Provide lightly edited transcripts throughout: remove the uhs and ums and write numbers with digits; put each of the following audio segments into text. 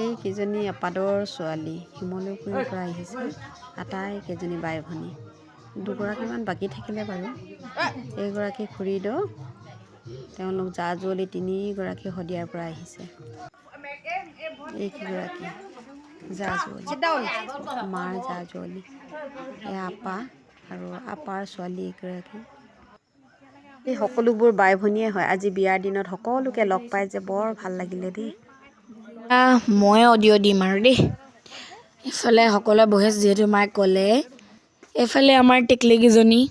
এইকেইজনী আপাদৰ ছোৱালী শিমলুগুৰিৰ পৰা আহিছে। আটাইকেইজনী বাই ভনী, দুগৰাকীমান বাকী থাকিলে বাৰু। এইগৰাকী খুৰীদেউ, তেওঁলোক জা-জুৱলি তিনিগৰাকী শদিয়াৰ পৰা আহিছে। এইকেইগৰাকী জা-জুৱলি, মাৰ জা-জুৱলি। এয়া আপা আৰু আপাৰ ছোৱালী এইগৰাকী। এই সকলোবোৰ বাই ভনীয়ে হয়। আজি বিয়াৰ দিনত সকলোকে লগ পাই যে বৰ ভাল লাগিলে দেই। মই অডিঅ' দিম আৰু দেই। এইফালে সকলোৱে বহি আছে যিহেতু মায়ে ক'লে। এইফালে আমাৰ টিকলিকেইজনী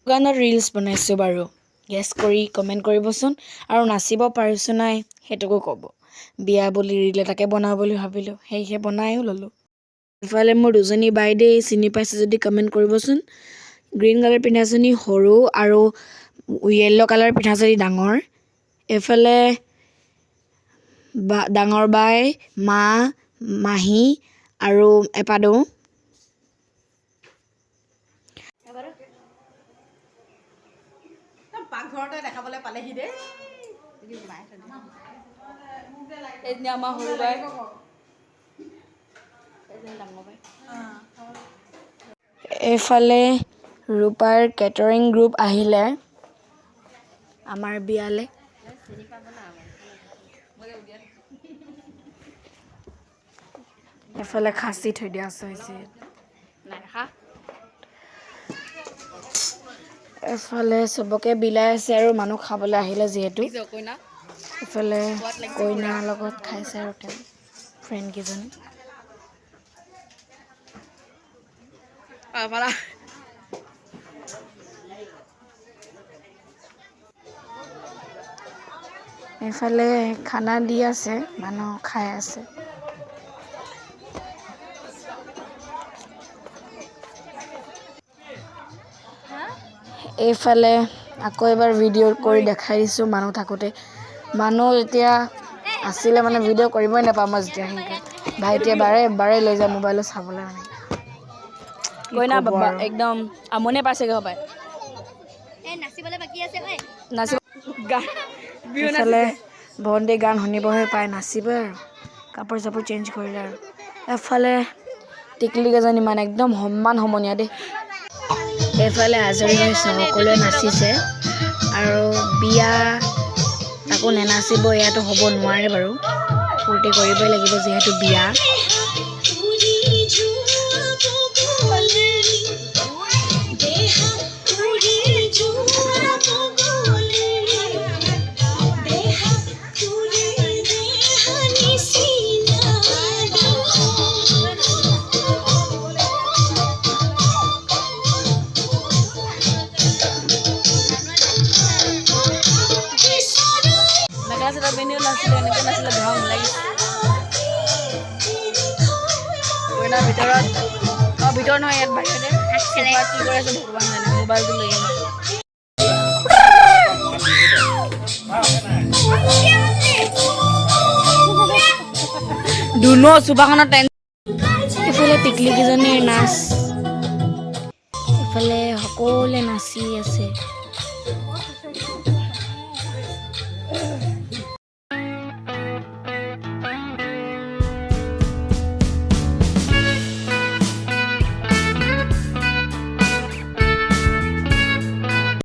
গানত ৰিলছ বনাইছোঁ বাৰু। গেছ কৰি কমেণ্ট কৰিবচোন, আৰু নাচিব পাৰিছোঁ নাই সেইটোকো ক'ব। বিয়া বুলি ৰিল এটাকে বনাওঁ বুলি ভাবিলোঁ, সেয়েহে বনায়ো ল'লোঁ। ইফালে মোৰ দুজনী বাইদেউ চিনি পাইছে যদি কমেণ্ট কৰিবচোন। গ্ৰীণ কালাৰ পিন্ধাজনী সৰু আৰু য়েল্ল' কালাৰ পিন্ধাজনী ডাঙৰ। এইফালে ডাঙৰ বাই, মা, মাহী আৰু এপাদৌ। পাকঘৰতে দেখাবলৈ পালেহি দেই। আমাৰ সৰু বাই, এইফালে ৰূপাৰ কেটাৰিং গ্ৰুপ আহিলে আমাৰ বিয়ালে। এফালে খাচী থৈ দিয়া হৈছে। এফালে চবকে বিলাই আছে আৰু মানুহ খাবলৈ আহিলে যিহেতু। এফালে কইনাৰ লগত খাইছে আৰু তেওঁ ফ্ৰেণ্ড কেইজনী। এইফালে খানা দি আছে, মানুহ খাই আছে। এইফালে আকৌ এবাৰ ভিডিঅ' কৰি দেখাই দিছোঁ মানুহ থাকোঁতে। মানুহ যেতিয়া আছিলে মানে ভিডিঅ' কৰিবই নাপাওঁ মই যেতিয়া ভাইটিয়ে বাৰে লৈ যায় মোবাইলত চাবলৈ মানে। কইনা একদম আমনিয়ে পাইছেগৈ হপায়। এইফালে ভণ্টি গান শুনিবহে পাই নাচিবই আৰু কাপোৰ চাপোৰ চেঞ্জ কৰিলে আৰু। এফালে টিকলিকেইজনী মানে একদম সমান সমনীয়া দেই। এইফালে আজৰি হৈছে, সকলোৱে নাচিছে আৰু বিয়া তাকো নেনাচিব ইয়াতো হ'ব নোৱাৰে বাৰু। ফূৰ্তি কৰিবই লাগিব যিহেতু বিয়া। ভিতৰত নহয় ইয়াত বাহিৰতে কি কৰি আছে ভগৱান জানে, মোবাইলটো লৈ আহিছে। ধুনু চোফাখনত এইফালে টিকলিকেইজনীৰ নাচ, এইফালে সকলোৱে নাচি আছে।